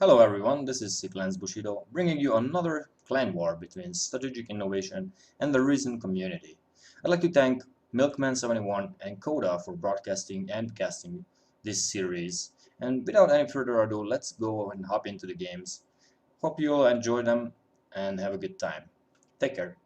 Hello everyone, this is SIclan's Bushido, bringing you another clan war between strategic innovation and the Risen community. I'd like to thank Milkman71 and Coda for broadcasting and casting this series. And without any further ado, let's go and hop into the games. Hope you all enjoy them and have a good time. Take care.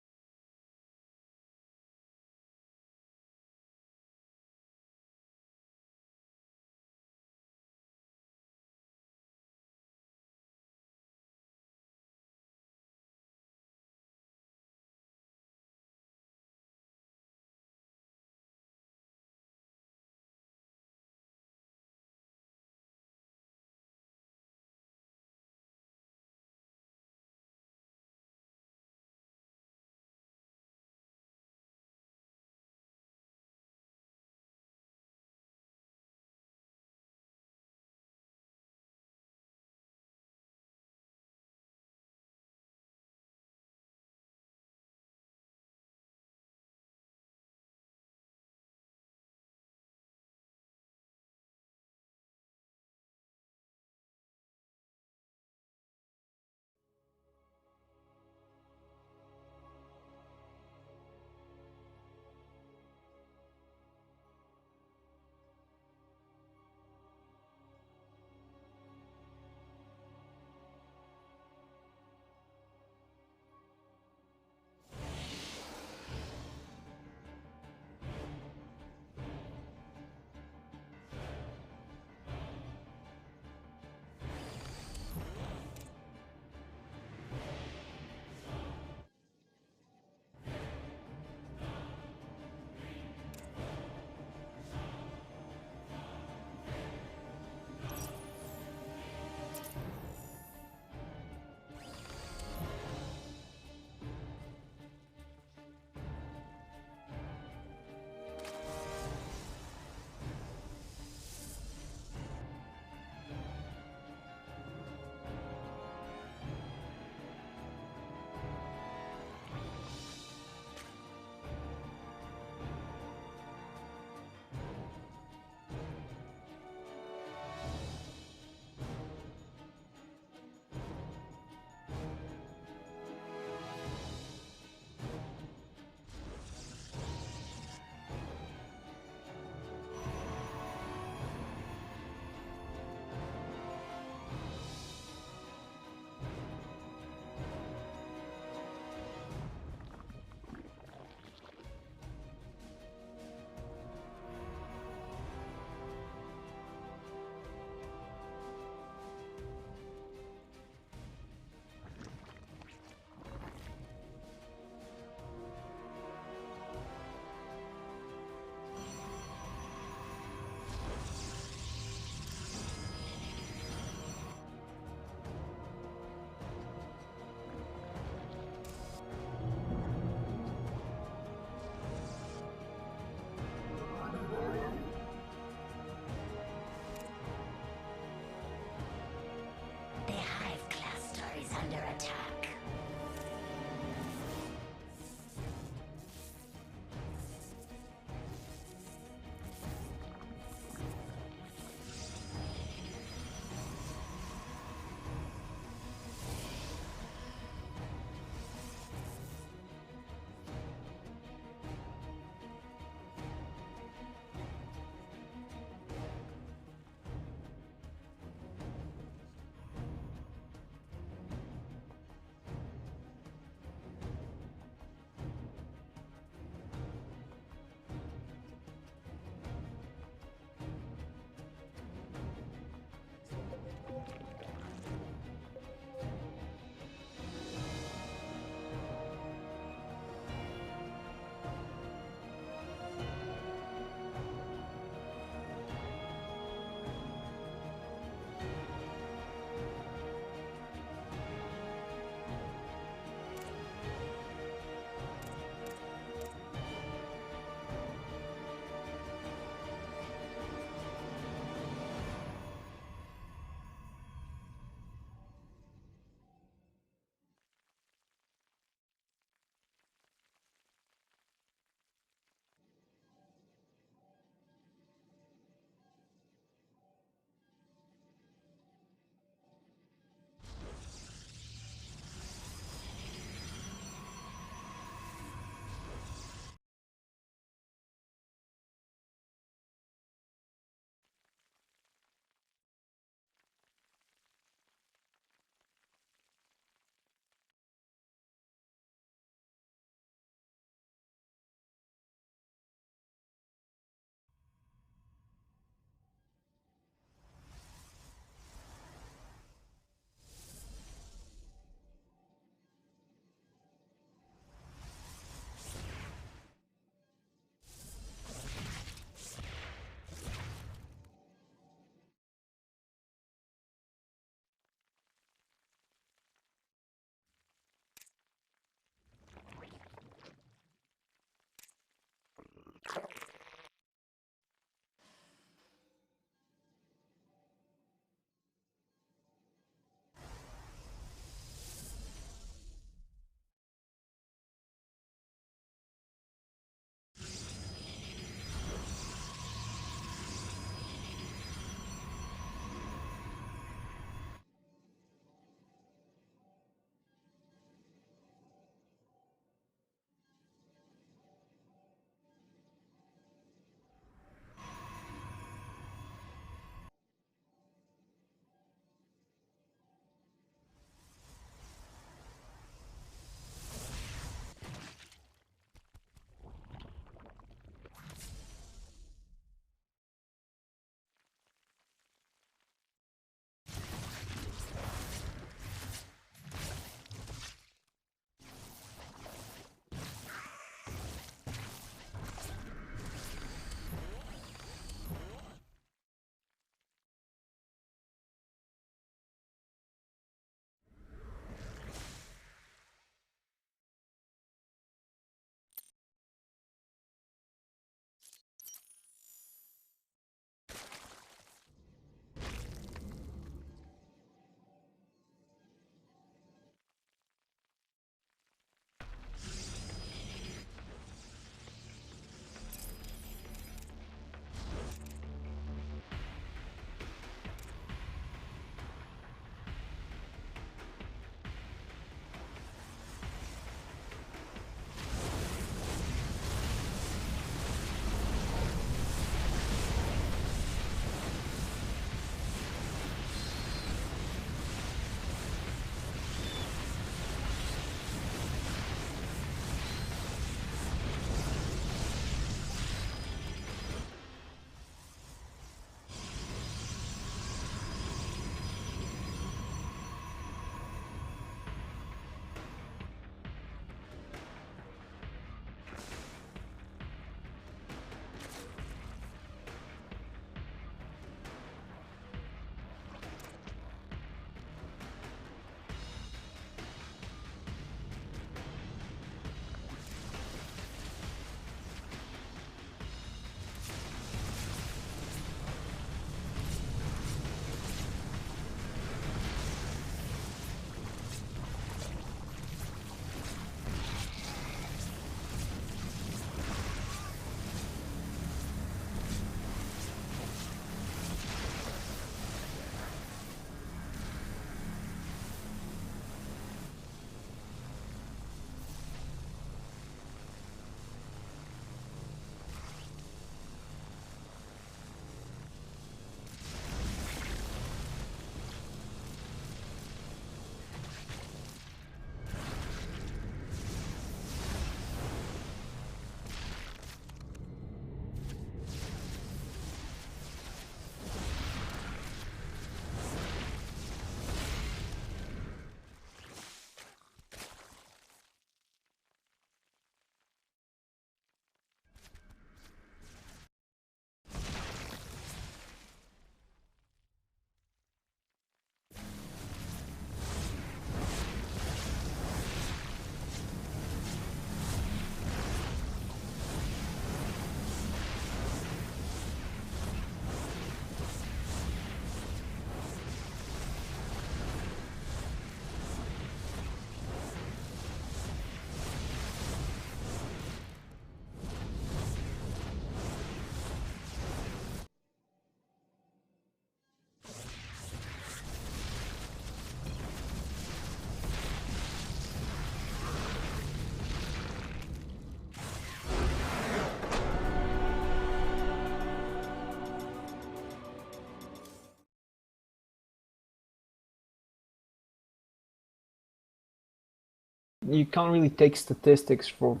really take statistics from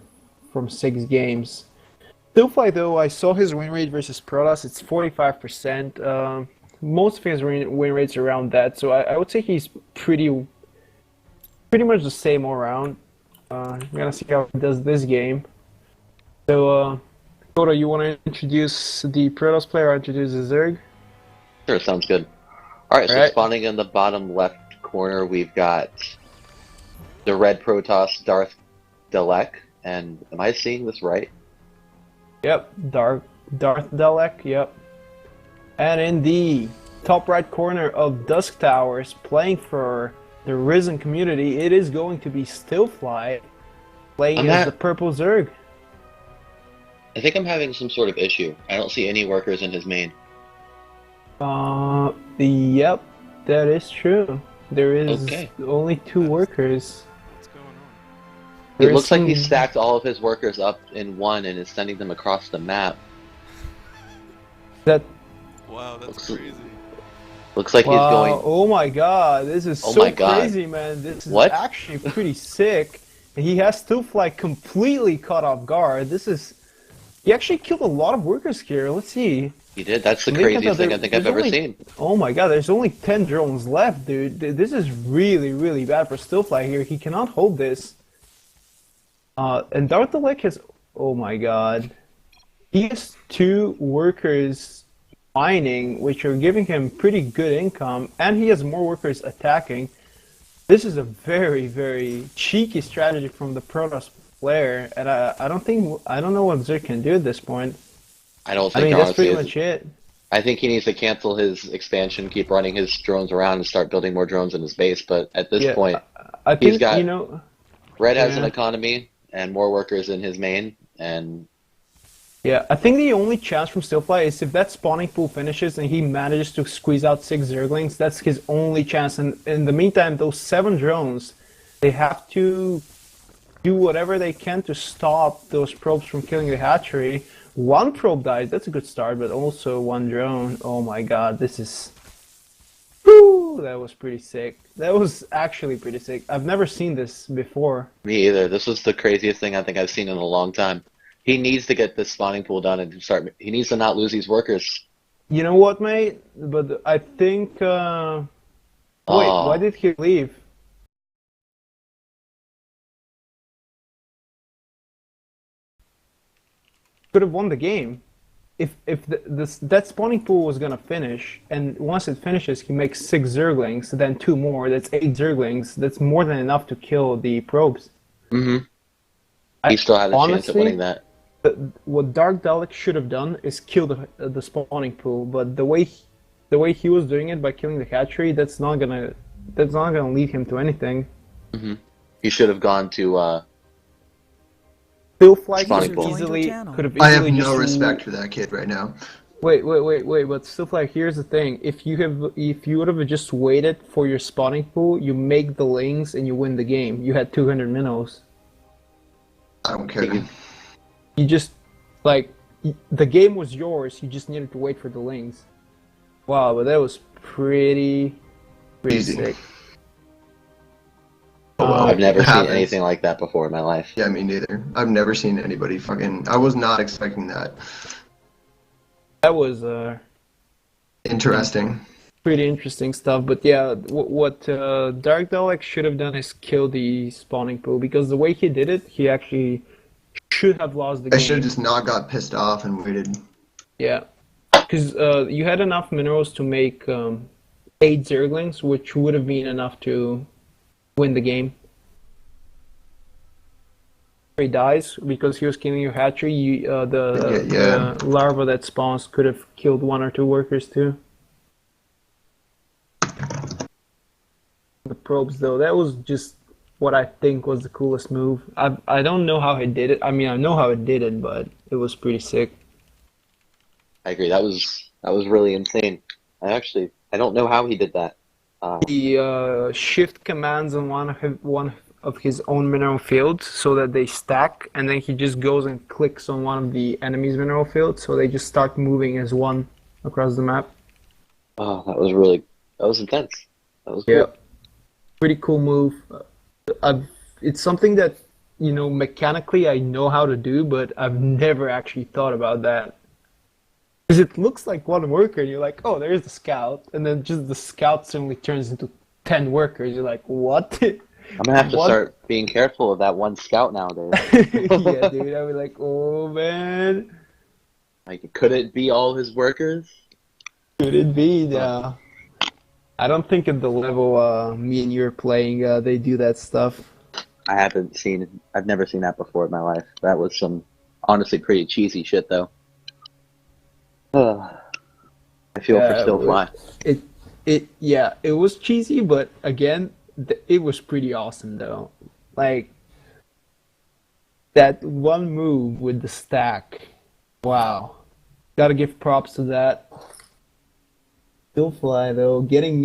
6 games. Stillfly though, I saw his win rate versus Protoss. It's 45%. Most of his win rates around that, so I would say he's pretty much the same all around. I'm gonna see how he does this game. So, Koda, you want to introduce the Protoss player? Or introduce the Zerg. Sure, sounds good. Alright, All so right. spawning in the bottom left corner, we've got the red Protoss Darth Delek. And am I seeing this right? Yep. Darth Dalek. Yep. And in the top right corner of Dusk Towers, playing for the Risen community, it is going to be Stillfly playing as the purple Zerg. I think I'm having some sort of issue. I don't see any workers in his main. Yep, that is true. There is Okay. only 2 workers. What's going on? It There is looks like he some- stacked all of his workers up in one and is sending them across the map. That Wow, that's Looks- crazy. Looks like he's wow! going. Oh my God, this is Oh so my God. crazy, man. This is What? actually pretty sick. He has Stillfly completely caught off guard. He actually killed a lot of workers here. Let's see. He did. That's the Look at craziest that, thing I think I've there's ever only- seen. Oh my God, there's only 10 drones left, dude. This is really, really bad for Stillfly here. He cannot hold this. And Darth Dalek has, oh my God. He has 2 workers mining, which are giving him pretty good income, and he has more workers attacking. This is a very, very cheeky strategy from the Protoss player, and I don't know what Zerg can do at this point. I don't I think mean, that's honestly pretty is- much it. I think he needs to cancel his expansion, keep running his drones around, and start building more drones in his base. But at this Yeah, point, I he's think, got- you know, Red has an yeah. economy and more workers in his main, and yeah, I think the only chance from Stillfly is if that spawning pool finishes and he manages to squeeze out 6 Zerglings, that's his only chance. And in the meantime, those 7 drones, they have to do whatever they can to stop those probes from killing the hatchery. 1 probe dies, that's a good start, but also 1 drone. Oh my God, this is... Whew, that was pretty sick. That was actually pretty sick. I've never seen this before. me either. This was the craziest thing I think I've seen in a long time. He needs to get this spawning pool done and start. He needs to not lose these workers. You know what, mate? But I think... Wait, Aw. why did he leave? Could have won the game. If that spawning pool was gonna finish, and once it finishes, he makes 6 Zerglings, then 2 more, that's 8 Zerglings. That's more than enough to kill the probes. Mm-hmm. He still had a chance at winning that. What Dark Dalek should have done is kill the spawning pool, but the way he was doing it by killing the hatchery, that's not gonna lead him to anything. Mm-hmm. He should have gone to. Stillfly Spawning could pool. have easily I have no just respect for that kid right now. Wait, but Stillfly, here's the thing. If you would have just waited for your spawning pool, you make the lings and you win the game. You had 200 minnows. I don't care. You just, like, the game was yours, you just needed to wait for the lings. Wow, but that was pretty Easy. sick. Oh, well, I've never it seen happens. anything like that before in my life. Yeah, me neither. I've never seen anybody fucking. I was not expecting that. That was Interesting. pretty interesting stuff. But yeah, what Dark Dalek should have done is kill the spawning pool, because the way he did it, he actually should have lost the I game. should have just not got pissed off and waited. Yeah, because you had enough minerals to make 8 Zerglings, which would have been enough to win the game. He dies because he was killing your hatchery. The larva that spawns could have killed 1 or 2 workers too. The probes, though, that was just what I think was the coolest move. I don't know how he did it. I mean, I know how he did it, but it was pretty sick. I agree. That was really insane. I don't know how he did that. He shift commands on one of his own mineral fields so that they stack, and then he just goes and clicks on one of the enemy's mineral fields, so they just start moving as one across the map. Oh, that was intense. That was Yeah, cool. pretty cool move. I've it's something that, you know, mechanically I know how to do, but I've never actually thought about that. Because it looks like one worker, and you're like, oh, there's the scout, and then just the scout suddenly turns into 10 workers. You're like, what? I'm gonna have to What? start being careful of that one scout nowadays. Yeah, dude, I was like, oh man, Like, could it be all his workers? could it be? I don't think at the level me and you're playing, they do that stuff. I've never seen that before in my life. That was some honestly pretty cheesy shit, though. I feel for Yeah, Still Fly. Yeah, it was cheesy, but again, it was pretty awesome though. Like that one move with the stack. Wow. Gotta give props to that. Still Fly though, getting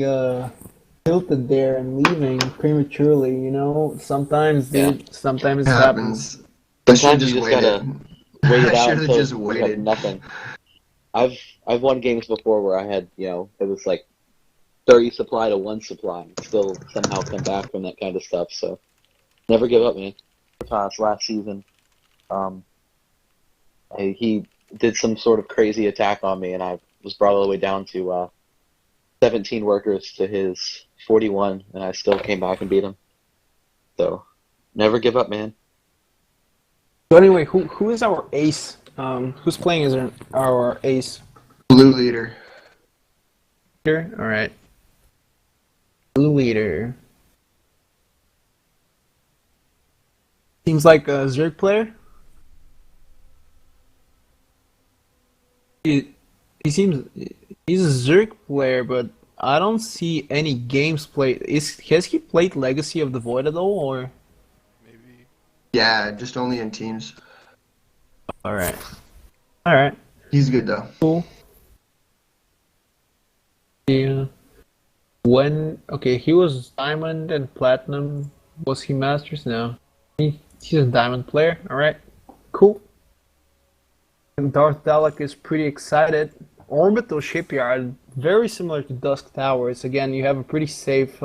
tilted there and leaving prematurely, you know? Sometimes, dude, sometimes It it happens. happens. I should Sometimes have you just just gotta waited. wait it I out should have until just you have waited. nothing. I've won games before where I had, it was like 30 supply to 1 supply and still somehow come back from that kind of stuff. So never give up, man. Last season, he did some sort of crazy attack on me, and I was brought all the way down to 17 workers to his 41, and I still came back and beat him. So never give up, man. So anyway, who is our ace? Who's playing as our ace? Blue leader. Leader? Alright. Blue leader. Seems like a Zerg player. He seems he's a Zerg player, but I don't see any games played. Has he played Legacy of the Void at all, or? Maybe. Yeah, just only in teams. All right, all right, He's good though. cool. Yeah. Okay, he was Diamond and Platinum. Was he Masters? No. He's a Diamond player. All right, cool. And Darth Dalek is pretty excited. Orbital Shipyard, very similar to Dusk Towers. Again, you have a pretty safe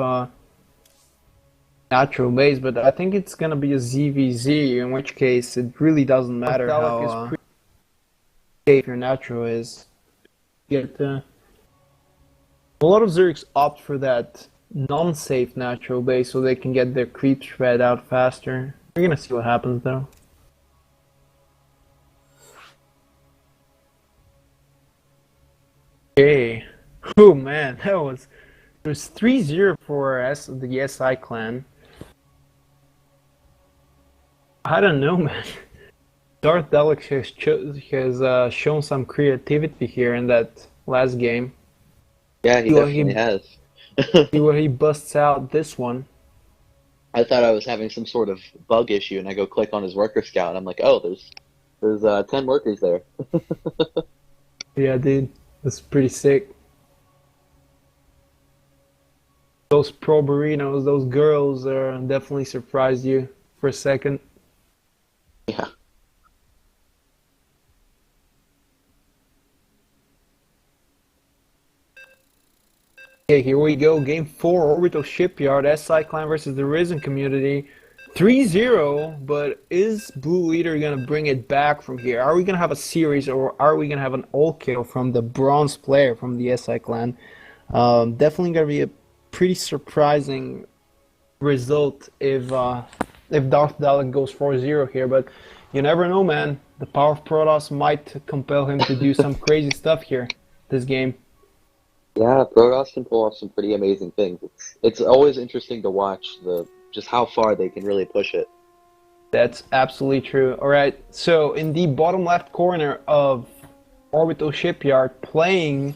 natural base, but I think it's gonna be a ZVZ, in which case it really doesn't matter how safe your natural is. A lot of Zergs opt for that non-safe natural base so they can get their creeps spread out faster. We're gonna see what happens though. Okay. Oh man, it was 3-0 for the SIclan. I don't know, man. Darth Dalek has shown some creativity here in that last game. Yeah, he definitely has. See what he busts out this one. I thought I was having some sort of bug issue, and I go click on his worker scout, and I'm like, oh, there's 10 workers there. Yeah, dude, that's pretty sick. Those pro Barinos, those girls definitely surprised you for a second. Yeah. Okay, here we go. Game 4, Orbital Shipyard, SIclan versus the Risen community. 3-0, but is Blue Leader going to bring it back from here? Are we going to have a series, or are we going to have an all kill from the bronze player from the SIclan? Definitely going to be a pretty surprising result if Darth Dalek goes 4-0 here, but you never know, man. The power of Protoss might compel him to do some crazy stuff here this game. Yeah, Protoss can pull off some pretty amazing things. It's always interesting to watch just how far they can really push it. That's absolutely true. All right, so in the bottom left corner of Orbital Shipyard, playing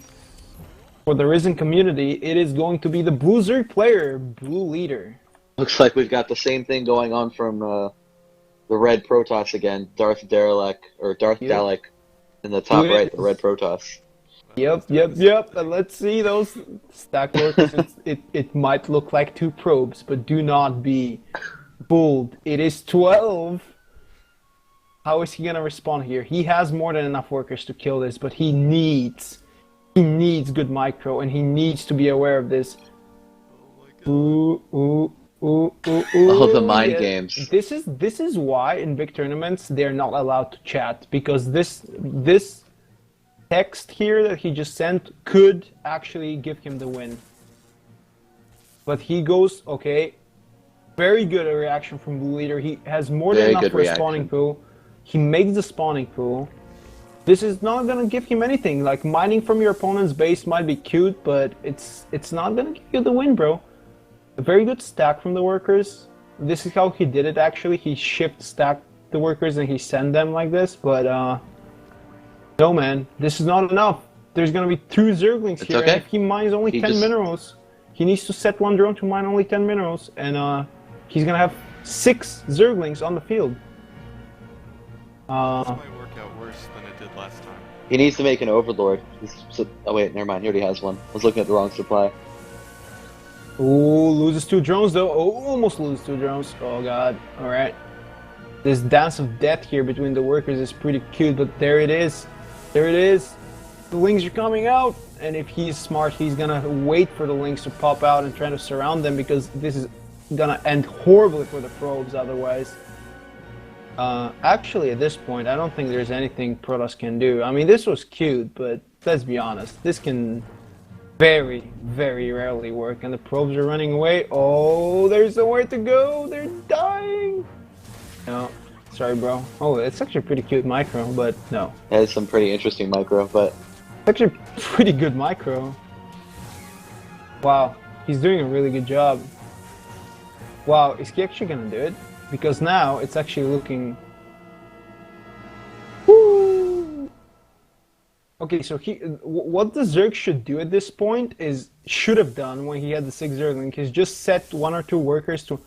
for the Risen community, it is going to be the Blue Zerg player, Blue Leader. Looks like we've got the same thing going on from the Red Protoss again, Darth Dalek in the top right, the Red Protoss. Yep. And let's see those stack workers. It might look like 2 probes, but do not be fooled. It is 12. How is he gonna respond here? He has more than enough workers to kill this, but he needs good micro, and he needs to be aware of this. Oh my god. Oh, the mind yeah. games. This is why in big tournaments they're not allowed to chat, because this text here that he just sent could actually give him the win. But he goes, okay, very good reaction from Blue Leader. He has more than Very enough good for a spawning reaction. pool. He makes the spawning pool. This is not gonna give him anything. Like, mining from your opponent's base might be cute, but it's not gonna give you the win, bro. A very good stack from the workers. This is how he did it actually. He shift stacked the workers and he sent them like this, but no man, this is not enough. There's gonna be 2 Zerglings It's here, okay. and if he mines only He 10 just- minerals, he needs to set 1 drone to mine only 10 minerals, and he's gonna have 6 Zerglings on the field. This might work out worse than it did last time. He needs to make an Overlord. Oh wait, never mind. He already has one. I was looking at the wrong supply. Ooh, loses 2 drones though. Oh, almost loses 2 drones. Oh god. Alright. This dance of death here between the workers is pretty cute, but there it is. There it is. The lings are coming out, and if he's smart, he's gonna wait for the lings to pop out and try to surround them, because this is gonna end horribly for the probes otherwise. Actually, at this point, I don't think there's anything Protoss can do. I mean, this was cute, but let's be honest. This can very, very rarely work, and the probes are running away. Oh, there's nowhere to go. They're dying. No, sorry, bro. Oh, it's actually a pretty cute micro, but no. That is some pretty interesting micro, but It's actually a pretty good micro. Wow, he's doing a really good job. Wow, is he actually gonna do it? Because now it's actually looking... Woo! Okay, so what the Zerg should do at this point is, should have done when he had the 6 Zergling, is just set 1 or 2 workers to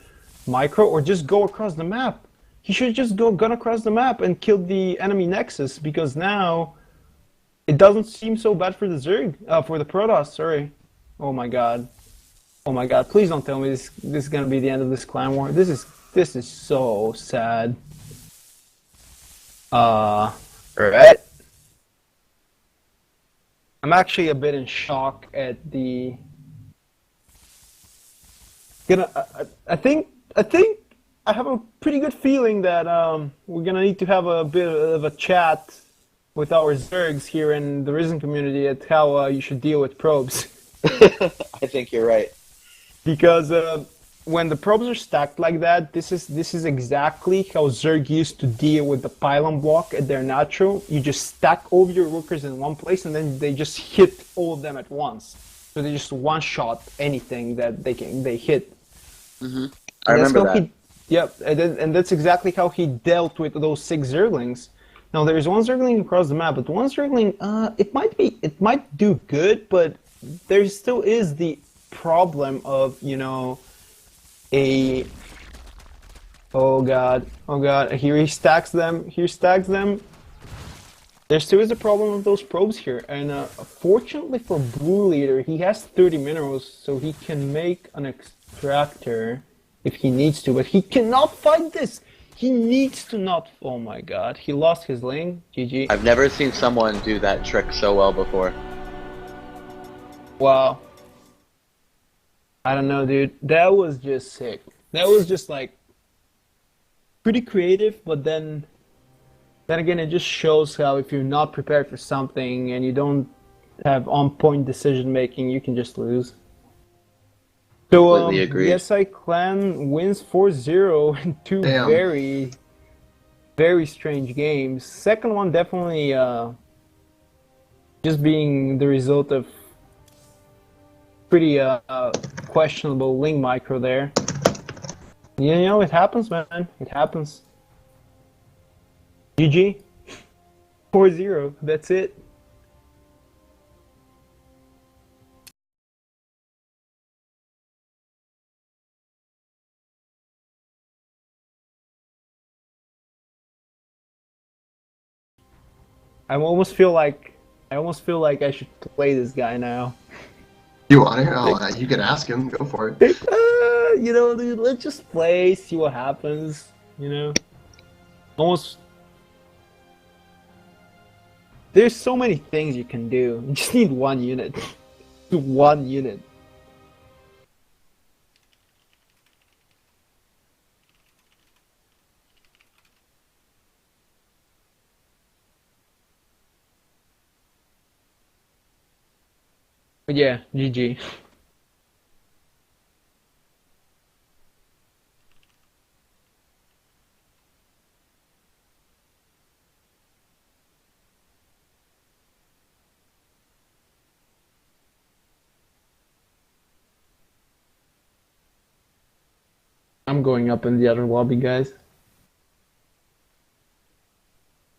micro, or just go across the map. He should just gun across the map and kill the enemy Nexus, because now it doesn't seem so bad for the Zerg, for the Protoss, sorry. Oh my god. Oh my god, please don't tell me this is gonna be the end of this clan war. This is so sad. Alright. I'm actually a bit in shock at the... I think I have a pretty good feeling that we're gonna need to have a bit of a chat with our Zergs here in the Risen community at how you should deal with probes. I think you're right. Because when the probes are stacked like that, this is exactly how Zerg used to deal with the pylon block at their natural. You just stack all of your workers in one place, and then they just hit all of them at once. So they just one-shot anything that they hit. Mm-hmm. I remember that. Yep, and that's exactly how he dealt with those 6 Zerglings. Now there's 1 Zergling across the map, but 1 Zergling, it might do good, but there still is the problem of, you know, oh god, here he stacks them, There still is a problem of those probes here, and fortunately for Blue Leader, he has 30 minerals, so he can make an extractor if he needs to, but he cannot fight this! He needs to not... Oh my god, he lost his lane, GG. I've never seen someone do that trick so well before. Wow. I don't know, dude. That was just sick. That was just like pretty creative, but then again, it just shows how if you're not prepared for something and you don't have on-point decision making, you can just lose. So Completely agreed. the SIclan wins 4-0 in 2 Damn. very, very strange games. Second one definitely just being the result of pretty questionable Ling micro there. You know, it happens, man. It happens. GG. 4-0. That's it. I almost feel like I should play this guy now. You want it? Oh, you can ask him. Go for it. You know, dude, let's just play, see what happens, you know? Almost... There's so many things you can do. You just need 1 unit. 1 unit. But yeah, GG. I'm going up in the other lobby, guys.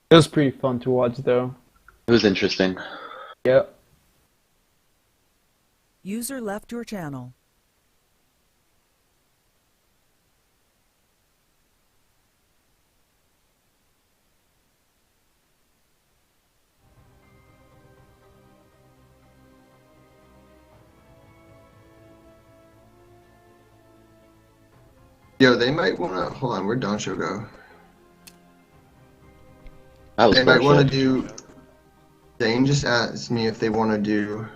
It was pretty fun to watch, though. It was interesting. Yeah. User left your channel. Yo, they might wanna hold on. Where'd Doncho go? That was They might want to bullshit. do. Dane just asked me if they want to do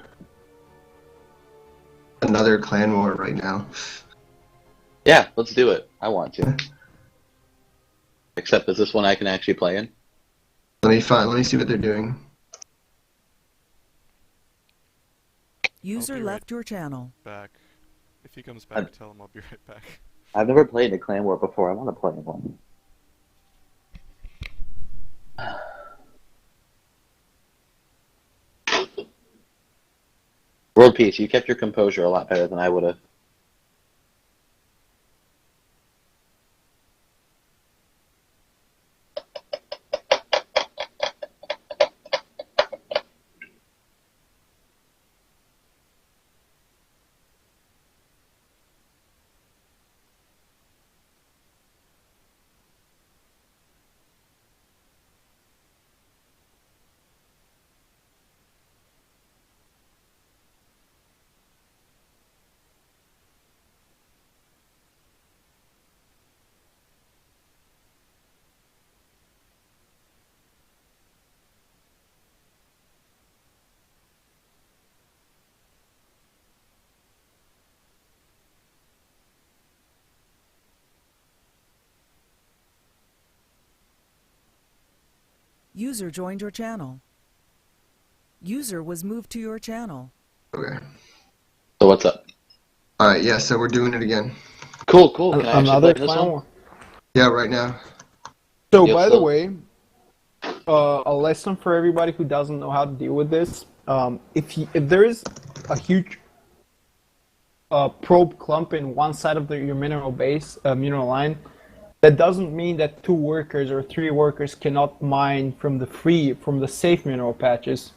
another clan war right now. Yeah, let's do it. I want to. Except is this one I can actually play in? Let me see what they're doing. User I'll be left your channel. Back. If he comes back, tell him I'll be right back. I've never played in a clan war before. I want to play in one. World Peace, you kept your composure a lot better than I would have. User joined your channel. User was moved to your channel. Okay. So what's up? All right. Yeah. So we're doing it again. Cool, cool. Can I actually Another play this clan one? war. Yeah. Right now. So, Yep, by so- the way, a lesson for everybody who doesn't know how to deal with this: if there is a huge probe clump in one side of your mineral base, mineral line, that doesn't mean that 2 workers or 3 workers cannot mine from the safe mineral patches.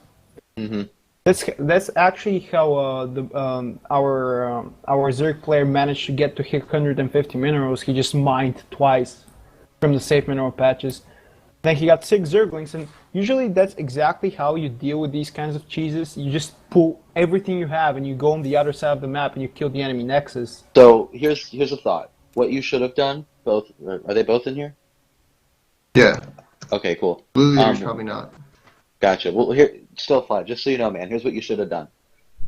Mm-hmm. That's actually how our Zerg player managed to get to 150 minerals. He just mined twice from the safe mineral patches. Then he got 6 Zerglings, and usually that's exactly how you deal with these kinds of cheeses. You just pull everything you have and you go on the other side of the map and you kill the enemy nexus. So here's a thought. What you should have done, both are they both in here? Yeah. Okay, cool. Blue leader's probably not. Gotcha. Well, here, still fly. Just so you know, man, here's what you should have done.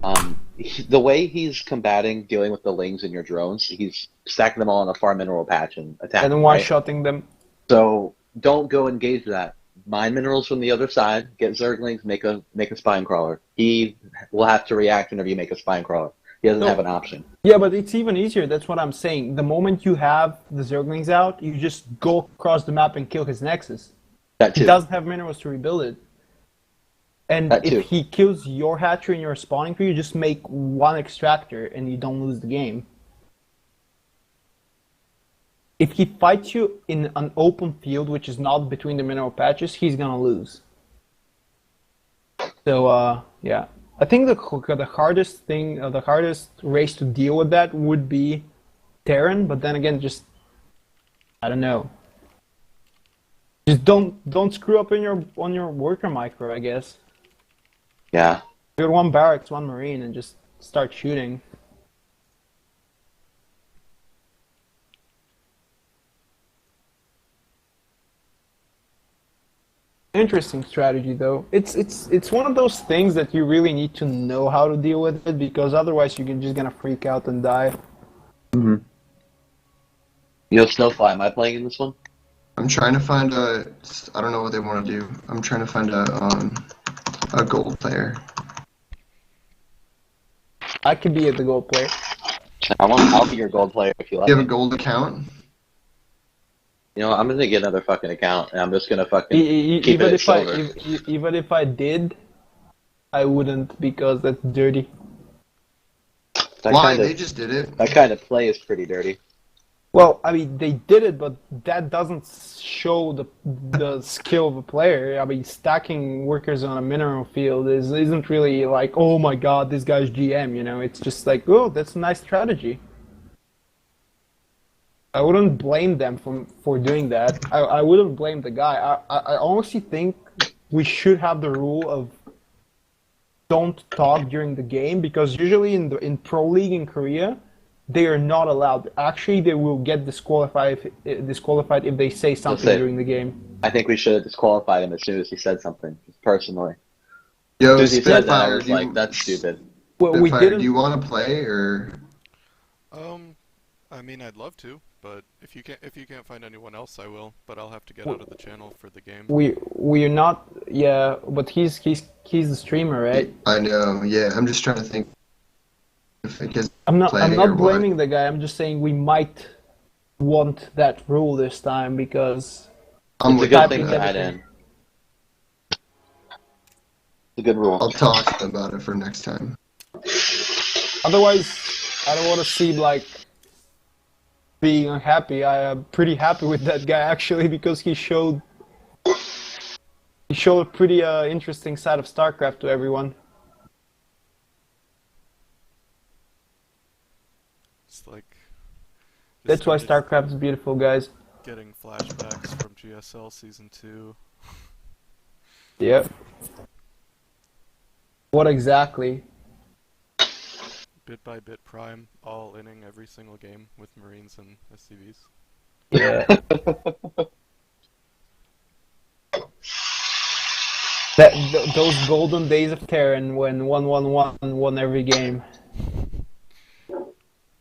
The way he's combating, dealing with the lings and your drones, he's stacking them all on a far mineral patch and attacking. And then right? one-shotting them. So don't go engage that. Mine minerals from the other side. Get Zerglings. Make a spine crawler. He will have to react whenever you make a spine crawler. He doesn't have an option. Yeah, but it's even easier. That's what I'm saying. The moment you have the Zerglings out, you just go across the map and kill his nexus. That too. He doesn't have minerals to rebuild it. And That too. if he kills your hatchery and your spawning crew, you just make 1 extractor and you don't lose the game. If he fights you in an open field, which is not between the mineral patches, he's gonna lose. So, yeah. I think the hardest thing, the hardest race to deal with that would be Terran, but then again, just, I don't know. Just don't screw up on your worker micro, I guess. Yeah. You got 1 barracks, 1 marine, and just start shooting. Interesting strategy, though. It's one of those things that you really need to know how to deal with it, because otherwise you're just gonna freak out and die. Mm-hmm. Yo, Snowfly, am I playing in this one? I'm trying to find a. I don't know what they want to do. I'm trying to find a gold player. I could be the gold player. I'll be your gold player if you like. You have a me. gold account? You know, I'm gonna get another fucking account, and I'm just gonna fucking keep Even it if I silver. even if I did, I wouldn't because that's dirty. That Why? kind They of just did it. that kind of play is pretty dirty. Well, I mean, they did it, but that doesn't show the skill of a player. I mean, stacking workers on a mineral field isn't really like, oh my god, this guy's GM, you know? It's just like, oh, that's a nice strategy. I wouldn't blame them for doing that. I wouldn't blame the guy. I honestly think we should have the rule of don't talk during the game, because usually in Pro League in Korea, they are not allowed. Actually, they will get disqualified if they say something say- during the game. I think we should have disqualified him as soon as he said something. Personally, Yo, as soon as he said that, I Spitfire, was like, "That's stupid." Well, we Spitfire, didn't. do you want to play or? I mean, I'd love to, but if you can't find anyone else, I will. But I'll have to get out of the channel for the game. We're not. Yeah, but he's the streamer, right? I know. Yeah, I'm just trying to think. If it gets I'm not playing or what. blaming the guy. I'm just saying we might want that rule this time because I'm It's a with good you thing on to that. add in. It's a good rule. I'll talk to them about it for next time. otherwise I don't want to seem like being unhappy. I am pretty happy with that guy actually because he showed a pretty interesting side of StarCraft to everyone. It's like That's why started StarCraft is beautiful, guys. getting flashbacks from GSL Season 2. Yep. What exactly? Bit by bit prime, all inning every single game with Marines and SCVs. Yeah. Those golden days of Terran when 1-1-1 won every game.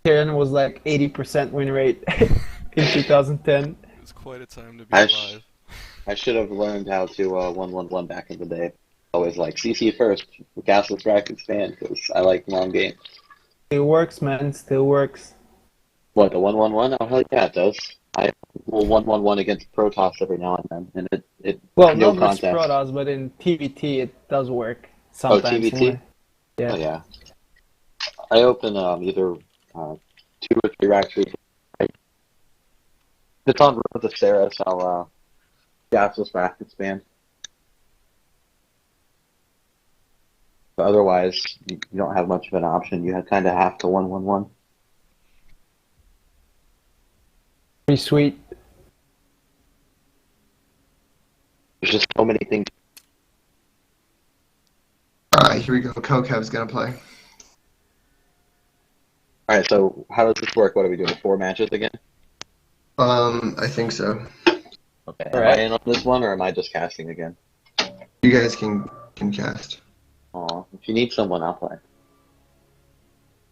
Terran was like 80% win rate in 2010. It was quite a time to be I alive. I should have learned how to 1-1-1 back in the day. Always like CC first, Castle Track expand, because I like long games. Still works, man. Still works. What, the 1-1-1? Oh, hell yeah, it does. I will 1-1-1 against Protoss every now and then, and it Well, no not with contest. Protoss, but in TVT it does work Oh, sometimes. TVT? Yeah. Oh, yeah. I open either 2 or 3 racks. If it's on Road to Ceres, I'll Gasless Rack expand. But otherwise, you don't have much of an option. You kind of have to 1-1-1. Pretty sweet. There's just so many things. Alright, here we go. Kokev's gonna play. Alright, so how does this work? What are we doing? 4 matches again? I think so. Okay. All Am right. I in on this one, or am I just casting again? You guys can cast. Aw, if you need someone, I'll play.